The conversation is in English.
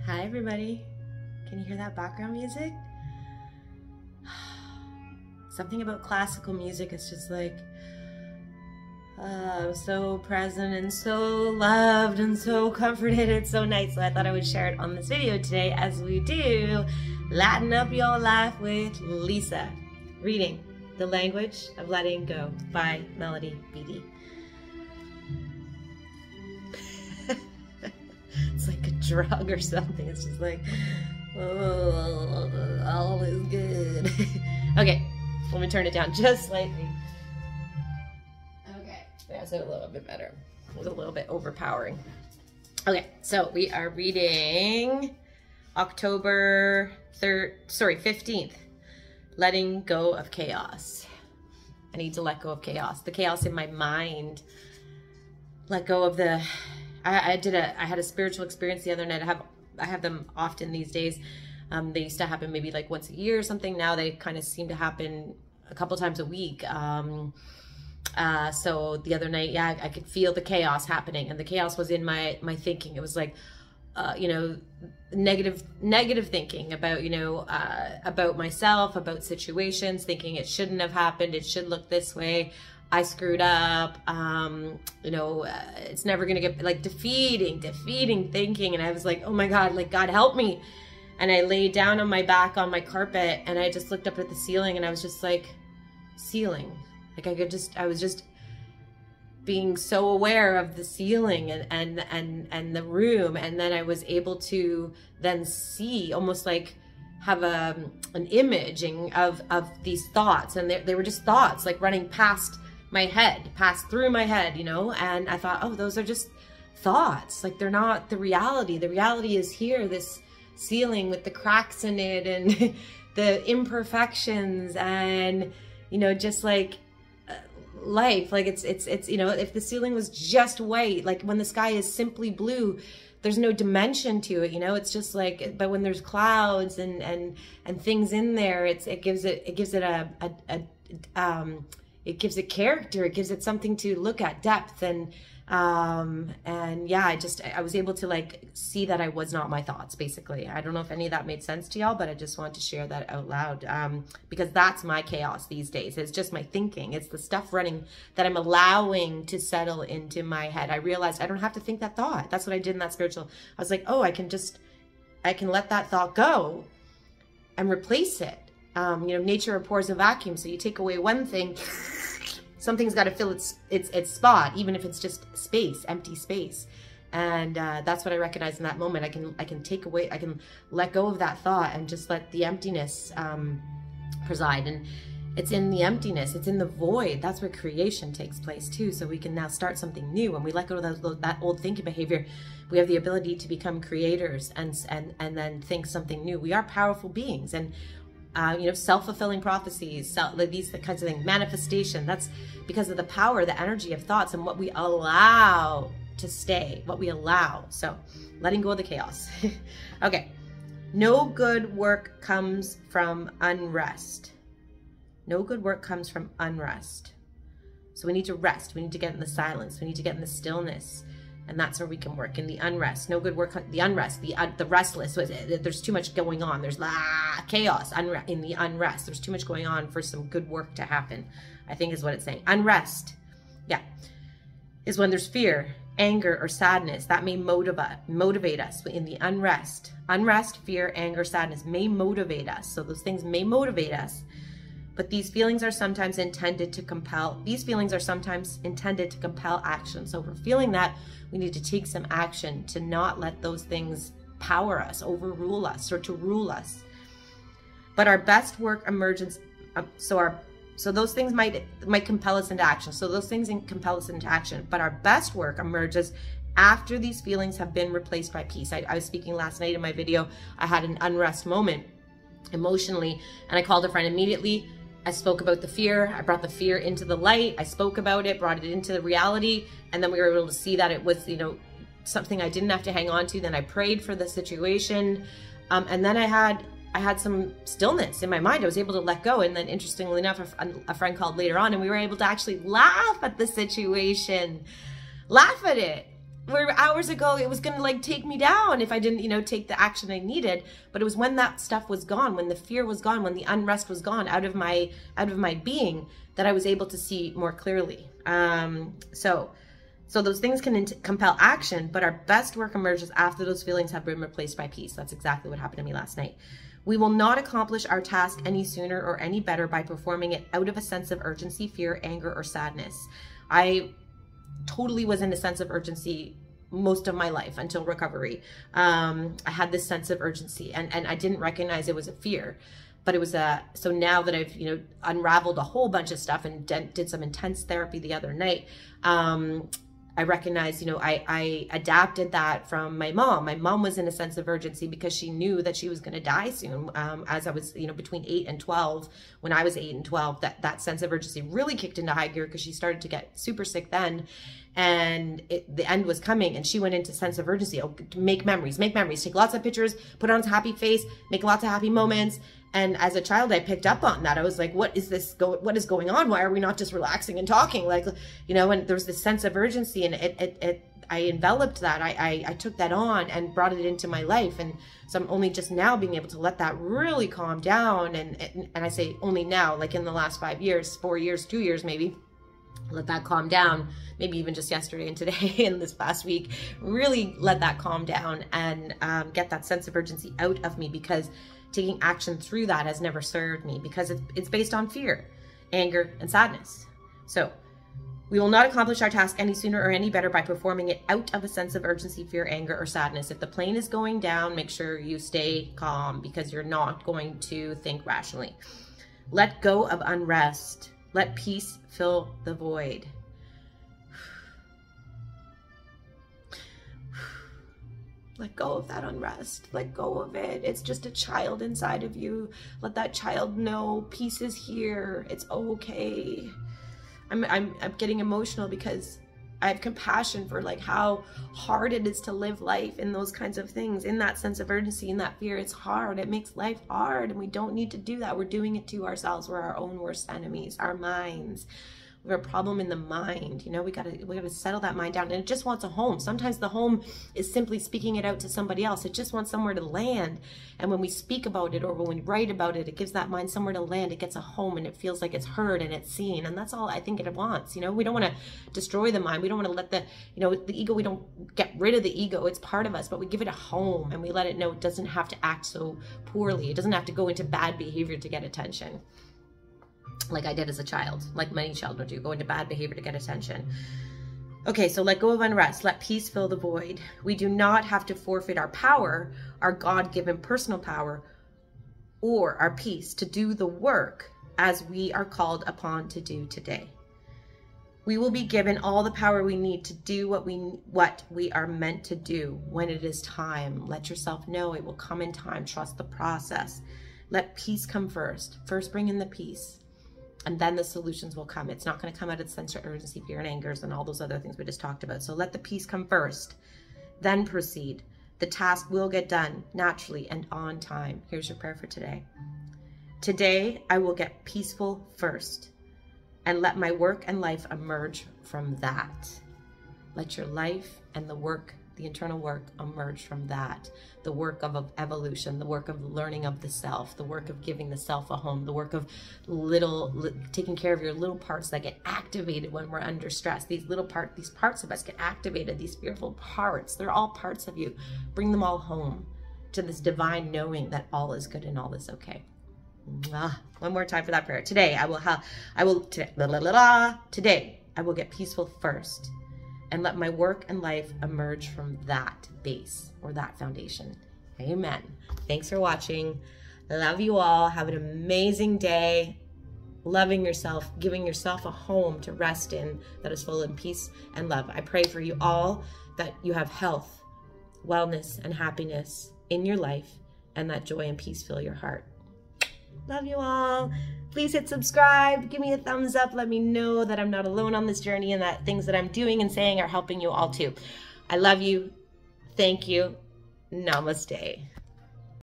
Hi everybody. Can you hear that background music? Something about classical music is just like, I'm so present and so loved and so comforted. It's so nice. So I thought I would share it on this video today as we do Lighten Up Your Life with Lisa. Reading The Language of Letting Go by Melody Beattie. It's like a drug or something. It's just like, oh, all is good. Okay, let me turn it down just slightly. Okay, that's a little bit better. It was a little bit overpowering. Okay, so we are reading October 15th, Letting Go of Chaos. I need to let go of chaos. The chaos in my mind. Let go of the... I had a spiritual experience the other night. I have them often these days. They used to happen maybe like once a year or something. Now they kind of seem to happen a couple times a week. So the other night, yeah, I could feel the chaos happening, and the chaos was in my thinking. It was like, you know, negative thinking about, you know, about myself, about situations, thinking it shouldn't have happened. It should look this way. I screwed up, you know, it's never gonna get, like, defeating thinking. And I was like, oh my God, like, God help me. And I laid down on my back on my carpet and I just looked up at the ceiling and I was just like, ceiling. Like I was just being so aware of the ceiling and the room. And then I was able to then see, almost like have an imaging of these thoughts. And they were just thoughts like running past my head, passed through my head, you know, and I thought, oh, those are just thoughts. Like, they're not the reality. The reality is here, this ceiling with the cracks in it and the imperfections and, you know, just like life. Like it's, you know, if the ceiling was just white, like when the sky is simply blue, there's no dimension to it, you know, it's just like, but when there's clouds and things in there, it gives it character, it gives it something to look at, depth, and yeah, I was able to like see that I was not my thoughts, basically. I don't know if any of that made sense to y'all, but I just want to share that out loud, because that's my chaos these days. It's just my thinking. It's the stuff running that I'm allowing to settle into my head. I realized I don't have to think that thought. That's what I did in that spiritual. I was like, oh, I can let that thought go and replace it. You know, nature abhors a vacuum. So you take away one thing, something's got to fill its spot, even if it's just space, empty space. And that's what I recognized in that moment. I can take away, I can let go of that thought and just let the emptiness preside. And it's in the emptiness, it's in the void. That's where creation takes place too. So we can now start something new. When we let go of that old thinking behavior, we have the ability to become creators and then think something new. We are powerful beings, and you know, self-fulfilling prophecies, like these kinds of things, manifestation. That's because of the power, the energy of thoughts and what we allow to stay, what we allow. So letting go of the chaos. Okay. No good work comes from unrest. No good work comes from unrest. So we need to rest. We need to get in the silence. We need to get in the stillness. And that's where we can work, in the unrest. No good work, the unrest, the restless. There's too much going on. There's chaos in the unrest. There's too much going on for some good work to happen, I think is what it's saying. Unrest, yeah, is when there's fear, anger, or sadness that may motivate us in the unrest. Unrest, fear, anger, sadness may motivate us. So those things may motivate us. But these feelings are sometimes intended to compel. These feelings are sometimes intended to compel action. So if we're feeling that, we need to take some action to not let those things power us, overrule us, or to rule us. But our best work emerges. So those things might compel us into action. So those things compel us into action. But our best work emerges after these feelings have been replaced by peace. I was speaking last night in my video. I had an unrest moment emotionally, and I called a friend immediately. I spoke about the fear. I brought the fear into the light. I spoke about it, brought it into the reality. And then we were able to see that it was, you know, something I didn't have to hang on to. Then I prayed for the situation. And then I had some stillness in my mind. I was able to let go. And then interestingly enough, a friend called later on and we were able to actually laugh at the situation, laugh at it. where hours ago it was going to like take me down if I didn't, you know, take the action I needed. But it was when that stuff was gone, when the fear was gone, when the unrest was gone out of my being, that I was able to see more clearly. So those things can compel action, but our best work emerges after those feelings have been replaced by peace. That's exactly what happened to me last night. We will not accomplish our task any sooner or any better by performing it out of a sense of urgency, fear, anger, or sadness. I totally was in a sense of urgency most of my life until recovery. I had this sense of urgency, and I didn't recognize it was a fear, but it was so now that I've, you know, unraveled a whole bunch of stuff and did some intense therapy the other night, I recognize, you know, I adapted that from my mom. My mom was in a sense of urgency because she knew that she was going to die soon. As I was, you know, between 8 and 12, when I was 8 and 12, that sense of urgency really kicked into high gear because she started to get super sick then. And the end was coming, and she went into sense of urgency. Oh, make memories, take lots of pictures, put on a happy face, make lots of happy moments. And as a child, I picked up on that. I was like, what is this? What is going on? Why are we not just relaxing and talking? Like, you know, and there was this sense of urgency, and I enveloped that. I took that on and brought it into my life. And so I'm only just now being able to let that really calm down. And I say only now, like in the last 5 years, 4 years, 2 years, maybe, let that calm down. Maybe even just yesterday and today and this past week, really let that calm down and get that sense of urgency out of me, because taking action through that has never served me, because it's based on fear, anger, and sadness. So we will not accomplish our task any sooner or any better by performing it out of a sense of urgency, fear, anger, or sadness. If the plane is going down, make sure you stay calm, because you're not going to think rationally. Let go of unrest. Let peace fill the void. Let go of that unrest. Let go of it. It's just a child inside of you. Let that child know peace is here. It's okay. I'm getting emotional because I have compassion for like how hard it is to live life in those kinds of things, in that sense of urgency, in that fear. It's hard. It makes life hard, and we don't need to do that. We're doing it to ourselves. We're our own worst enemies, our minds. We have a problem in the mind. You know, we gotta settle that mind down, and it just wants a home. Sometimes the home is simply speaking it out to somebody else. It just wants somewhere to land. And when we speak about it, or when we write about it, it gives that mind somewhere to land. It gets a home, and it feels like it's heard and it's seen. And that's all I think it wants. You know, we don't want to destroy the mind. We don't want to let the ego, we don't get rid of the ego. It's part of us, but we give it a home, and we let it know it doesn't have to act so poorly. It doesn't have to go into bad behavior to get attention, like I did as a child, like many children do, go into bad behavior to get attention. Okay, so let go of unrest. Let peace fill the void. We do not have to forfeit our power, our God-given personal power, or our peace to do the work as we are called upon to do today. We will be given all the power we need to do what we are meant to do when it is time. Let yourself know it will come in time. Trust the process. Let peace come first. First, bring in the peace, and then the solutions will come. It's not going to come out of the sense of urgency, fear, and angers, and all those other things we just talked about. So let the peace come first, then proceed. The task will get done naturally and on time. Here's your prayer for today. Today, I will get peaceful first, and let my work and life emerge from that. Let your life and the work, the internal work, emerge from that. The work of evolution, the work of learning of the self, the work of giving the self a home, the work of taking care of your little parts that get activated when we're under stress. These parts of us get activated, these fearful parts. They're all parts of you. Bring them all home to this divine knowing that all is good and all is okay. One more time for that prayer. Today, today I will get peaceful first, and let my work and life emerge from that base or that foundation. Amen. Thanks for watching. Love you all. Have an amazing day. Loving yourself, giving yourself a home to rest in that is full of peace and love. I pray for you all that you have health, wellness, and happiness in your life, and that joy and peace fill your heart. Love you all. Please hit subscribe. Give me a thumbs up. Let me know that I'm not alone on this journey, and that things that I'm doing and saying are helping you all too. I love you. Thank you. Namaste.